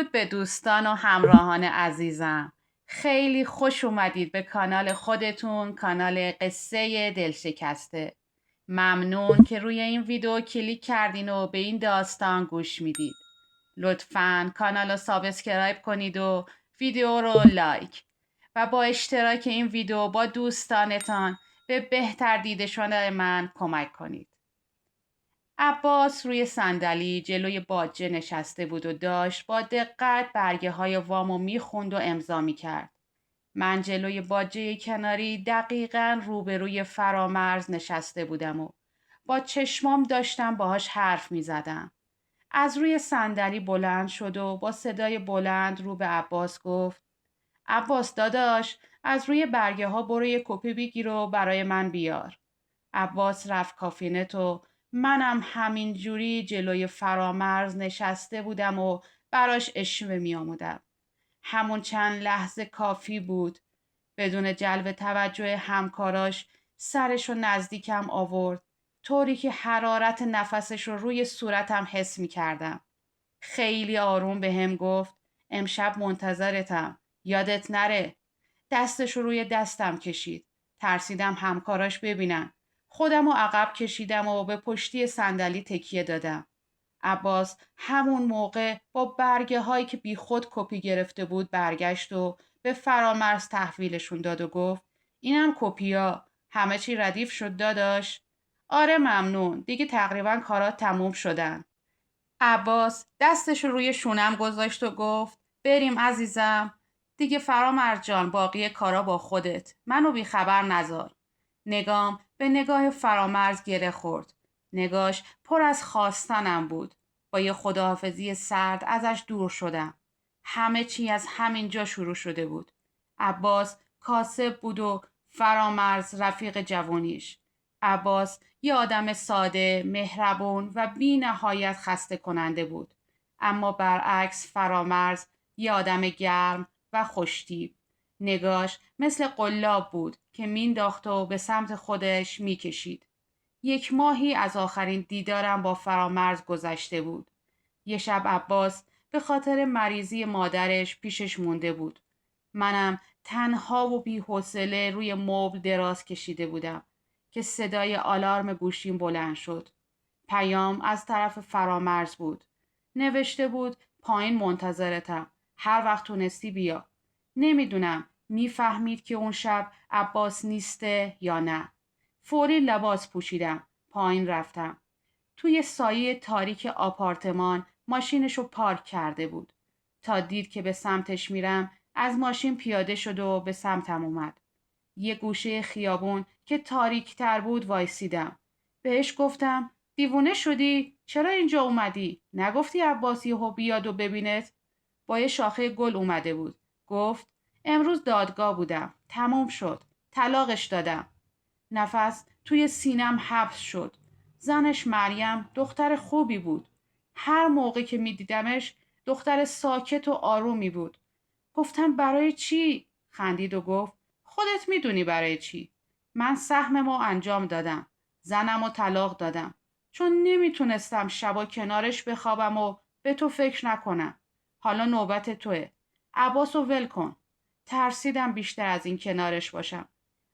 درود به دوستان و همراهان عزیزم. خیلی خوش اومدید به کانال خودتون، کانال قصه دلشکسته. ممنون که روی این ویدیو کلیک کردین و به این داستان گوش میدید. لطفاً کانال رو سابسکرایب کنید و ویدیو رو لایک و با اشتراک این ویدیو با دوستانتان به بهتر دیده شدن من کمک کنید. عباس روی صندلی جلوی باجه نشسته بود و داشت با دقت برگه های وامو میخوند و امضا میکرد. من جلوی باجه کناری دقیقاً روبروی فرامرز نشسته بودم و با چشمام داشتم باهاش حرف میزدم. از روی صندلی بلند شد و با صدای بلند رو به عباس گفت: عباس داداش، از روی برگه ها برو یه کپی بگیر و برای من بیار. عباس رفت کافینت و منم همین جوری جلوی فرامرز نشسته بودم و براش اشوه می آمدم. همون چند لحظه کافی بود. بدون جلب توجه همکاراش سرشو نزدیکم آورد، طوری که حرارت نفسش رو روی صورتم حس می کردم. خیلی آروم به هم گفت: امشب منتظرتم، یادت نره. دستش رو روی دستم کشید. ترسیدم همکاراش ببینن. خودم رو عقب کشیدم و به پشتی صندلی تکیه دادم. عباس همون موقع با برگه هایی که بی خود کپی گرفته بود برگشت و به فرامرز تحویلشون داد و گفت: اینم کپیا. همه چی ردیف شد داداش؟ آره ممنون. دیگه تقریبا کارات تموم شدن. عباس دستش رو روی شونم گذاشت و گفت: بریم عزیزم. دیگه فرامرز جان، باقی کارا با خودت. منو بی خبر نذار. نگام به نگاه فرامرز گره خورد. نگاش پر از خواستنم بود. با یه خداحافظی سرد ازش دور شدم. همه چی از همین جا شروع شده بود. عباس کاسب بود و فرامرز رفیق جوونیش. عباس یه آدم ساده، مهربون و بی نهایت خسته کننده بود. اما برعکس فرامرز یه آدم گرم و خوشتیپ. نگاش مثل قلاب بود که مینداخت و به سمت خودش میکشید. 1 ماهی از آخرین دیدارم با فرامرز گذشته بود. یه شب عباس به خاطر مریضی مادرش پیشش مونده بود. منم تنها و بی‌حوصله روی مبل دراز کشیده بودم که صدای آلارم گوشیم بلند شد. پیام از طرف فرامرز بود. نوشته بود: پایین منتظرتم. هر وقت تونستی بیا. نمیدونم میفهمید که اون شب عباس نیسته یا نه. فوری لباس پوشیدم. پایین رفتم. توی سایه تاریک آپارتمان ماشینشو پارک کرده بود. تا دید که به سمتش میرم از ماشین پیاده شد و به سمتم اومد. یه گوشه خیابون که تاریک تر بود وایسیدم. بهش گفتم: دیوونه شدی؟ چرا اینجا اومدی؟ نگفتی عباسی یهو بیاد و ببینت؟ با یه شاخه گل اومده بود. گفت: امروز دادگاه بودم. تموم شد. طلاقش دادم. نفس توی سینم حبس شد. زنش مریم دختر خوبی بود. هر موقع که می دیدمش دختر ساکت و آرومی بود. گفتم: برای چی؟ خندید و گفت: خودت میدونی برای چی. من سهممو انجام دادم. زنمو طلاق دادم. چون نمیتونستم شبا کنارش بخوابم و به تو فکر نکنم. حالا نوبت توه. عباسو ول کن. ترسیدم بیشتر از این کنارش باشم.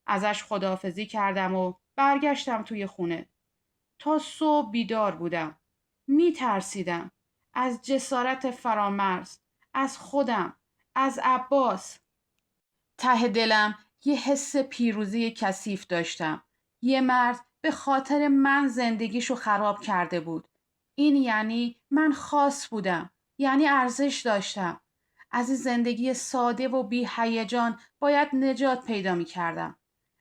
ازش خداحافظی کردم و برگشتم توی خونه. تا صبح بیدار بودم. می ترسیدم. از جسارت فرامرز. از خودم. از عباس. ته دلم یه حس پیروزی کثیف داشتم. یه مرد به خاطر من زندگیشو خراب کرده بود. این یعنی من خاص بودم. یعنی ارزش داشتم. از این زندگی ساده و بی هیجان باید نجات پیدا می کردم.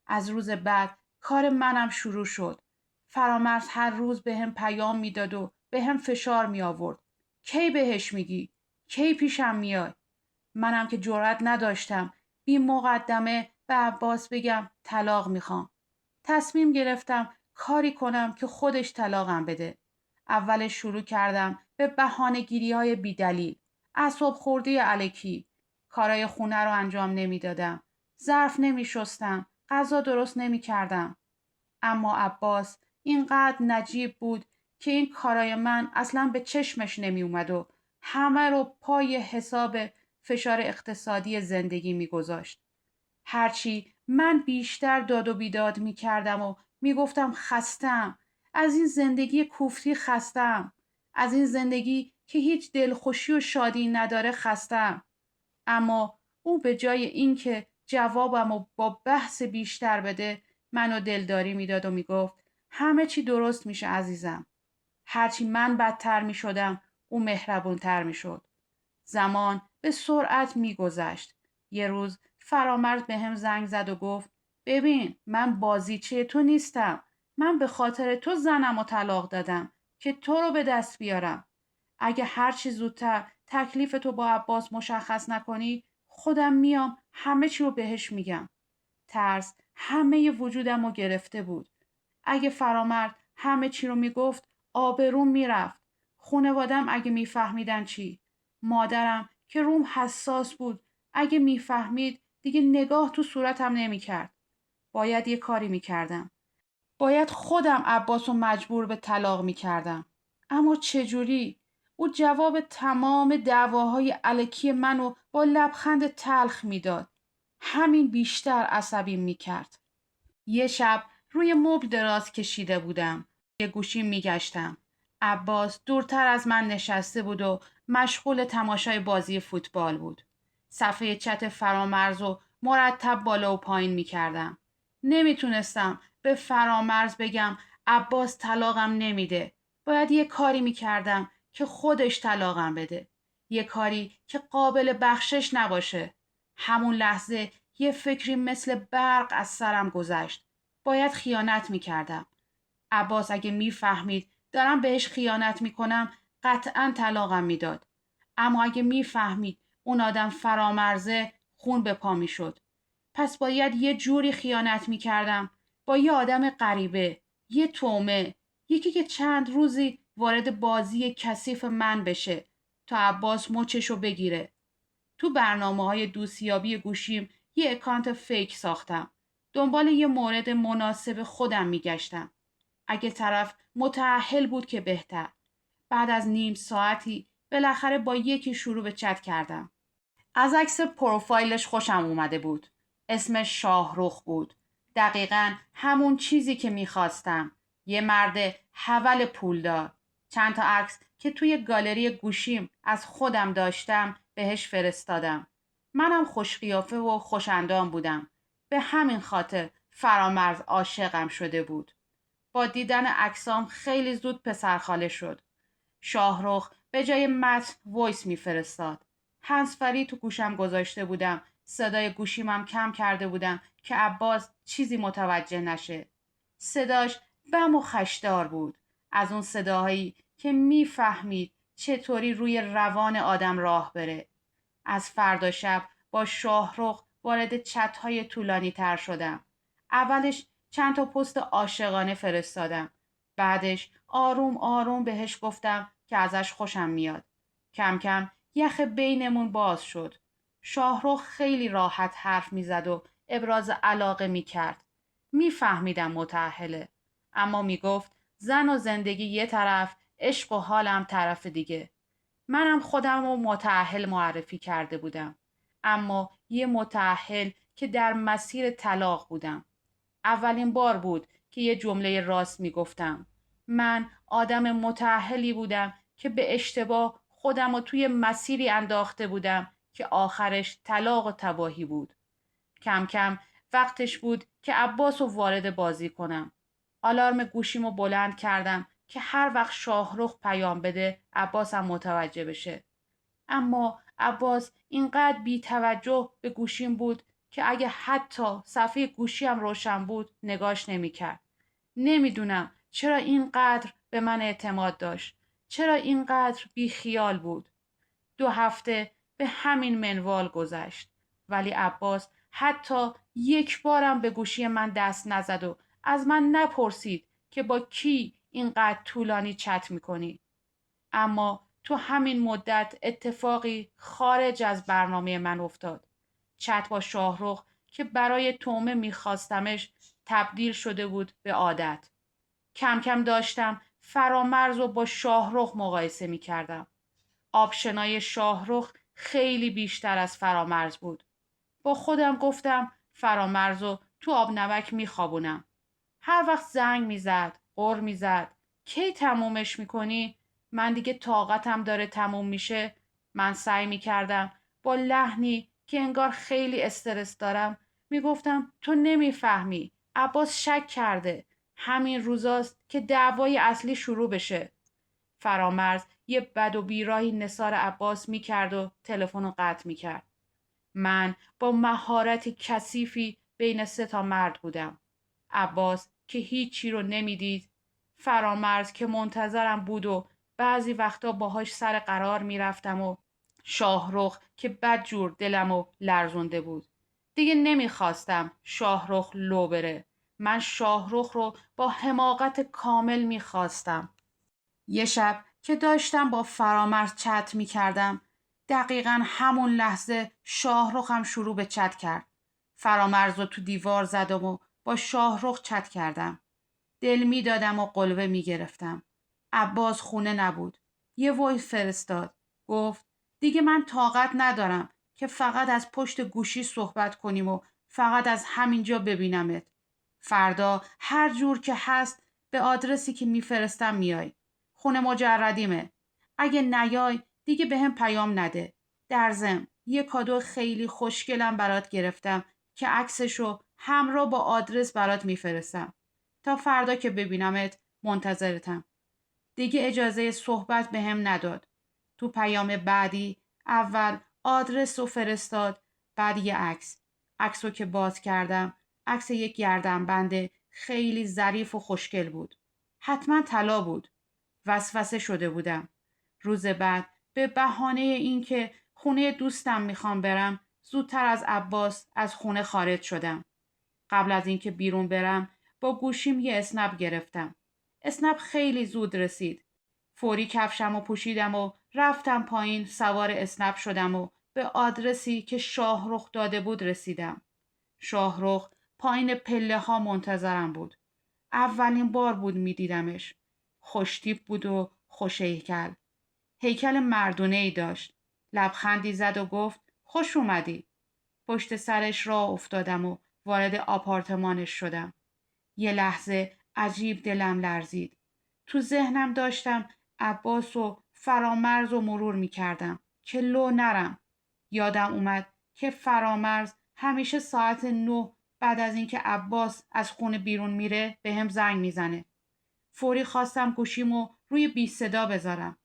از روز بعد کار منم شروع شد. فرامرز هر روز به هم پیام میداد و به هم فشار می آورد. کی بهش میگی؟ کی پیشم میای؟ منم که جرأت نداشتم بی مقدمه به عباس بگم طلاق میخوام. تصمیم گرفتم کاری کنم که خودش طلاقم بده. اولش شروع کردم به بهانه‌گیری های بی دلیل. اعصاب خورده الکی. کارای خونه رو انجام نمیدادم. ظرف نمی شستم. غذا درست نمی کردم. اما عباس اینقدر نجیب بود که این کارای من اصلا به چشمش نمی اومد و همه رو پای حساب فشار اقتصادی زندگی میگذاشت. هرچی من بیشتر داد و بیداد میکردم و میگفتم خستم، از این زندگی کوفتی خستم، از این زندگی که هیچ دلخوشی و شادی نداره خستم. اما او به جای اینکه جوابمو با بحث بیشتر بده، منو دلداری میداد و میگفت همه چی درست میشه عزیزم. هرچی من بدتر میشدم او مهربونتر میشد. زمان به سرعت میگذشت. یه روز فرامرز به هم زنگ زد و گفت ببین من بازیچه تو نیستم. من به خاطر تو زنم و طلاق دادم که تو رو به دست بیارم. اگه هر چی زودتر تکلیف تو با عباس مشخص نکنی خودم میام همه چی رو بهش میگم. ترس همه وجودم رو گرفته بود. اگه فرامرد همه چی رو میگفت آبروم میرفت. خونوادم اگه میفهمیدن چی؟ مادرم که روم حساس بود اگه میفهمید دیگه نگاه تو صورتم نمیکرد. باید یه کاری میکردم. باید خودم عباس رو مجبور به طلاق میکردم. اما چجوری؟ او جواب تمام دعواهای الکی منو با لبخند تلخ میداد. همین بیشتر عصبی میکرد. یه شب روی مبل دراز کشیده بودم. یه گوشی میگشتم. عباس دورتر از من نشسته بود و مشغول تماشای بازی فوتبال بود. صفحه چت فرامرز و مرتب بالا و پایین میکردم. نمیتونستم به فرامرز بگم عباس طلاقم نمیده. باید یه کاری میکردم که خودش طلاقم بده. یه کاری که قابل بخشش نباشه. همون لحظه یه فکری مثل برق از سرم گذشت. باید خیانت میکردم. عباس اگه میفهمید دارم بهش خیانت میکنم قطعا طلاقم میداد. اما اگه میفهمید اون آدم فرامرزه خون به پا میشد. پس باید یه جوری خیانت میکردم با یه آدم غریبه، یه تومه، یکی که چند روزی وارد بازی کثیف من بشه تا عباس مچشو بگیره. تو برنامه‌های دوستیابی گوشیم یه اکانت فیک ساختم. دنبال یه مورد مناسب خودم میگشتم. اگه طرف متأهل بود که بهتر. بعد از نیم ساعتی بالاخره با یکی شروع به چت کردم. از عکس پروفایلش خوشم اومده بود. اسمش شاهرخ بود. دقیقاً همون چیزی که میخواستم. یه مرد حول پولدار. چند تا عکس که توی گالری گوشیم از خودم داشتم بهش فرستادم. منم خوش قیافه و خوشندام بودم. به همین خاطر فرامرز عاشقم شده بود. با دیدن عکسام خیلی زود پسرخاله شد. شاهرخ به جای متن وایس میفرستاد. هنسفری تو گوشم گذاشته بودم. صدای گوشیمم کم کرده بودم که عباس چیزی متوجه نشه. صداش بم و خشدار بود. از اون صداهایی که میفهمید چطوری روی روان آدم راه بره. از فردا شب با شاهرخ وارد چت‌های طولانی تر شدم. اولش چند تا پست عاشقانه فرستادم. بعدش آروم آروم بهش گفتم که ازش خوشم میاد. کم کم یخ بینمون باز شد. شاهرخ خیلی راحت حرف میزد و ابراز علاقه میکرد. میفهمیدم متأهله. اما میگفت زن و زندگی یه طرف، عشق و حالم طرف دیگه. منم خودم رو متأهل معرفی کرده بودم. اما یه متأهل که در مسیر طلاق بودم. اولین بار بود که یه جمله راست میگفتم. من آدم متأهلی بودم که به اشتباه خودم رو توی مسیری انداخته بودم که آخرش طلاق و تباهی بود. کم کم وقتش بود که عباس رو وارد بازی کنم. آلارم گوشیمو بلند کردم که هر وقت شاهرخ پیام بده عباسم متوجه بشه. اما عباس اینقدر بی توجه به گوشیم بود که اگه حتی صفحه گوشیم روشن بود نگاش نمیکرد. نمیدونم چرا اینقدر به من اعتماد داشت. چرا اینقدر بی خیال بود. 2 هفته به همین منوال گذشت. ولی عباس حتی یک بارم به گوشی من دست نزد و از من نپرسید که با کی اینقدر طولانی چت میکنی. اما تو همین مدت اتفاقی خارج از برنامه من افتاد. چت با شاهرخ که برای تومه میخواستمش تبدیل شده بود به عادت. کم کم داشتم فرامرز رو با شاهرخ مقایسه میکردم. آبشنای شاهرخ خیلی بیشتر از فرامرز بود. با خودم گفتم فرامرزو تو آب نمک میخوابونم. هر وقت زنگ میزد، غر میزد، کی تمومش میکنی؟ من دیگه طاقتم داره تموم میشه. من سعی میکردم با لحنی که انگار خیلی استرس دارم میگفتم تو نمیفهمی. عباس شک کرده. همین روزاست که دعوای اصلی شروع بشه. فرامرز یه بد و بیراهی نثار عباس میکرد و تلفن رو قطع میکرد. من با مهارت کثیفی بین 3 مرد بودم. عباس که هیچی رو نمیدید، فرامرز که منتظرم بود و بعضی وقتا باهاش سر قرار میرفتم و شاهرخ که بدجور دلمو لرزونده بود. دیگه نمیخواستم شاهرخ لو بره. من شاهرخ رو با حماقت کامل میخواستم. یه شب که داشتم با فرامرز چت می کردم، دقیقا همون لحظه شاهرخ شروع به چت کرد. فرامرز رو تو دیوار زدم و با شاهرخ چت کردم. دل می دادم و قلوه می گرفتم. عباس خونه نبود. یه وایس فرستاد. گفت دیگه من طاقت ندارم که فقط از پشت گوشی صحبت کنیم و فقط از همینجا ببینمت. فردا هر جور که هست به آدرسی که میفرستم میای. خونه مجردیمه. اگه نیای دیگه به هم پیام نده. در ضمن یه کادو خیلی خوشگلم برات گرفتم که عکسشو همراه با آدرس برات میفرستم. تا فردا که ببینمت منتظرتم. دیگه اجازه صحبت به هم نداد. تو پیام بعدی اول آدرس رو فرستاد، بعد یه عکس. عکس رو که باز کردم عکس یک گردنبند خیلی ظریف و خوشگل بود. حتما طلا بود. وسوسه شده بودم. روز بعد به بهانه اینکه خونه دوستم میخوام برم زودتر از عباس از خونه خارج شدم. قبل از اینکه بیرون برم با گوشیم یه اسنپ گرفتم. اسنپ خیلی زود رسید. فوری کفشم و پوشیدم و رفتم پایین سوار اسنپ شدم و به آدرسی که شاهرخ داده بود رسیدم. شاهرخ پایین پله ها منتظرم بود. اولین بار بود می دیدمش. خوشتیپ بود و خوش هیکل. هیکل مردونه ای داشت. لبخندی زد و گفت خوش اومدی. پشت سرش راه افتادم و وارد آپارتمانش شدم. یه لحظه عجیب دلم لرزید. تو ذهنم داشتم عباس و فرامرز و مرور می کردم که لو نرم. یادم اومد که فرامرز همیشه ساعت 9 بعد از اینکه عباس از خونه بیرون میره به هم زنگ میزنه. فوری خواستم گوشیمو روی بی صدا بذارم.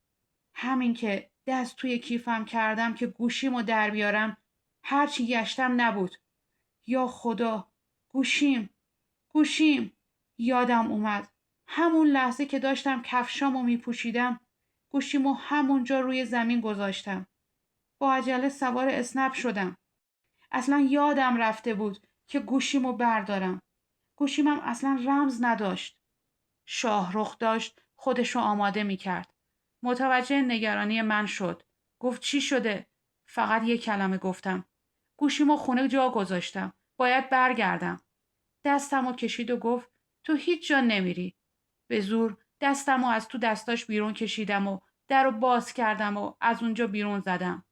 همین که دست توی کیفم کردم که گوشیمو در بیارم هرچی گشتم نبود. یا خدا، گوشیم یادم اومد. همون لحظه که داشتم کفشامو میپوشیدم گوشیمو همونجا روی زمین گذاشتم. با عجله سوار اسنپ شدم. اصلا یادم رفته بود که گوشیمو بردارم. گوشیمم اصلا رمز نداشت. شاهرخ داشت خودشو آماده میکرد. متوجه نگرانی من شد. گفت چی شده؟ فقط یک کلمه گفتم. گوشیمو خونه جا گذاشتم. باید برگردم. دستمو کشید و گفت تو هیچ جا نمیری. به زور دستمو از تو دستاش بیرون کشیدم و در رو باز کردم و از اونجا بیرون زدم.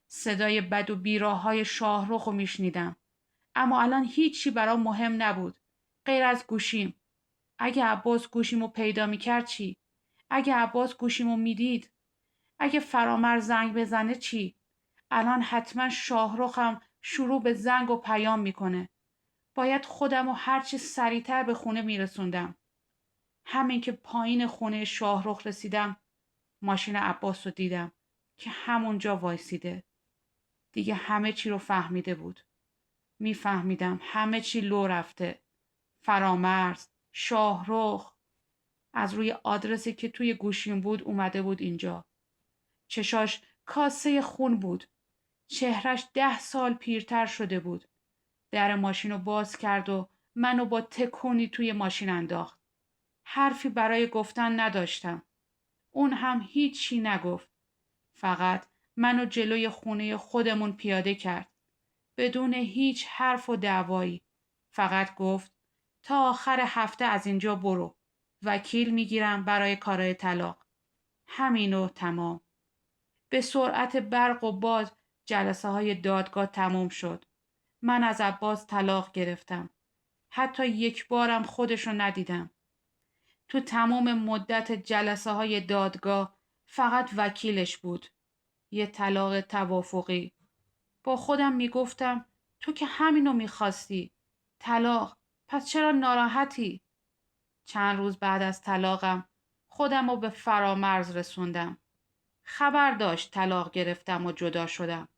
صدای بد و بیراهای شاهرخ رو میشنیدم. اما الان هیچی برام مهم نبود. غیر از گوشیم. اگه عباس گوشیمو پیدا میکرد چی؟ اگه عباس گوشیمو میدید؟ اگه فرامرز زنگ بزنه چی؟ الان حتما شاهرخم شروع به زنگ و پیام میکنه. باید خودم و هرچی سریعتر به خونه میرسوندم. همین که پایین خونه شاهرخ رسیدم ماشین عباس رو دیدم که همونجا وایسیده. دیگه همه چی رو فهمیده بود. میفهمیدم همه چی لو رفته. فرامرز، شاهرخ، از روی آدرسی که توی گوشیم بود اومده بود اینجا. چشاش کاسه خون بود. چهرش 10 سال پیرتر شده بود. در ماشین رو باز کرد و منو با تکونی توی ماشین انداخت. حرفی برای گفتن نداشتم. اون هم هیچی نگفت. فقط منو جلوی خونه خودمون پیاده کرد. بدون هیچ حرف و دعوایی. فقط گفت تا آخر هفته از اینجا برو. وکیل میگیرم برای کارای طلاق. همین و تمام. به سرعت برق و باد جلسه های دادگاه تموم شد. من از عباس طلاق گرفتم. حتی یک بارم خودشو ندیدم. تو تمام مدت جلسه های دادگاه فقط وکیلش بود. یه طلاق توافقی. با خودم میگفتم تو که همینو میخواستی. طلاق. پس چرا ناراحتی؟ چند روز بعد از طلاقم خودم رو به فرامرز رسوندم. خبر داشت طلاق گرفتم و جدا شدم.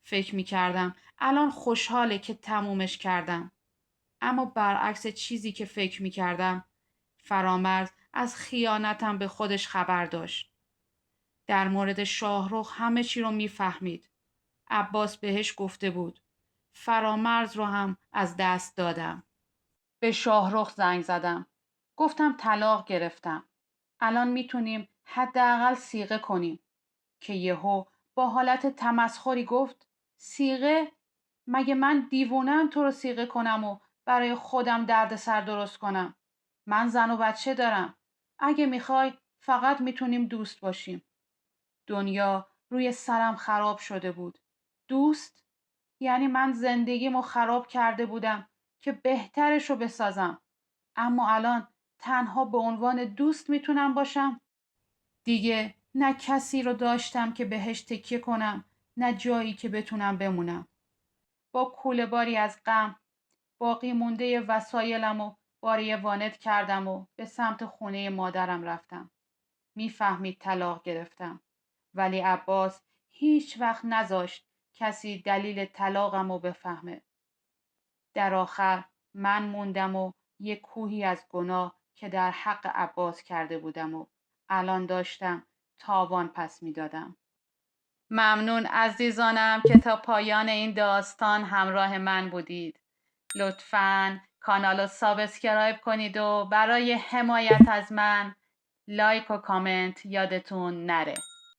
فکر میکردم الان خوشحاله که تمومش کردم. اما برعکس چیزی که فکر میکردم، فرامرز از خیانتم به خودش خبر داشت. در مورد شاهرخ همه چی رو میفهمید. عباس بهش گفته بود. فرامرز رو هم از دست دادم. به شاهرخ زنگ زدم. گفتم طلاق گرفتم. الان میتونیم حداقل صیغه کنیم. که یهو با حالت تمسخری گفت صیغه؟ مگه من دیوونم تو رو صیغه کنم و برای خودم دردسر درست کنم؟ من زن و بچه دارم. اگه میخوای فقط میتونیم دوست باشیم. دنیا روی سرم خراب شده بود. دوست؟ یعنی من زندگیمو خراب کرده بودم که بهترشو بسازم. اما الان تنها به عنوان دوست میتونم باشم؟ دیگه نه کسی رو داشتم که بهش تکیه کنم، نه جایی که بتونم بمونم. با کوله باری از غم باقی مونده وسایلم و باری وانت کردم و به سمت خونه مادرم رفتم. میفهمید طلاق گرفتم. ولی عباس هیچ وقت نذاشت کسی دلیل طلاقم رو بفهمه. در آخر من موندم و یک کوهی از گناه که در حق عباس کرده بودم و الان داشتم تاوان پس میدادم. ممنون عزیزانم که تا پایان این داستان همراه من بودید. لطفاً کانال رو سابسکرایب کنید و برای حمایت از من لایک و کامنت یادتون نره.